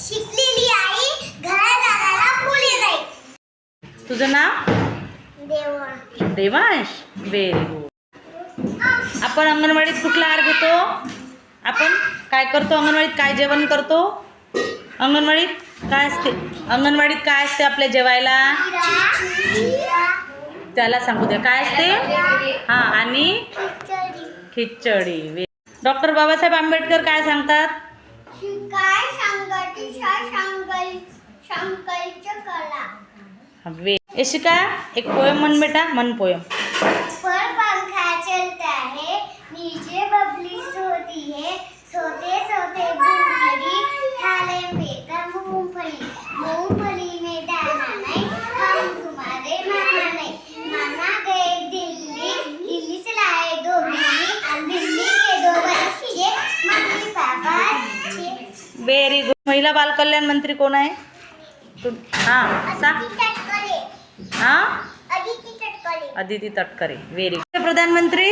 शिकलेली आई घरात आणायला मुली नाही. तुझं नाव? देवांश. Very good. आपण अंगणवाडीत कुठला आहार घेतो? आपण काय करतो अंगणवाडीत? काय जेवण करतो अंगणवाडीत? काय असते अंगणवाडीत? काय असते आपल्या जेवायला? त्याला सांगू द्या काय असते. हां, आणि खिचडी. डॉक्टर बाबासाहेब आंबेडकर काय सांगतात? यशिका एक पोयम म्हण बेटा, म्हण पोयम. पर पंखा चलता है नीचे बबलीज होती है सोते सोते भूख लगी थाले में तब मूंगफली मूंगफली में दाना नहीं हम तुम्हारे मामा नहीं मामा गए दिल्ली दिल्ली से लाए दो बिल्ली बिल्ली के दो बच्चे मम्मी पापा अच्छे. Very good. महिला बाल कल्याण मंत्री कोण आहे? हां सांग. हां, अदिती तटकरे. Very good. प्रधानमंत्री?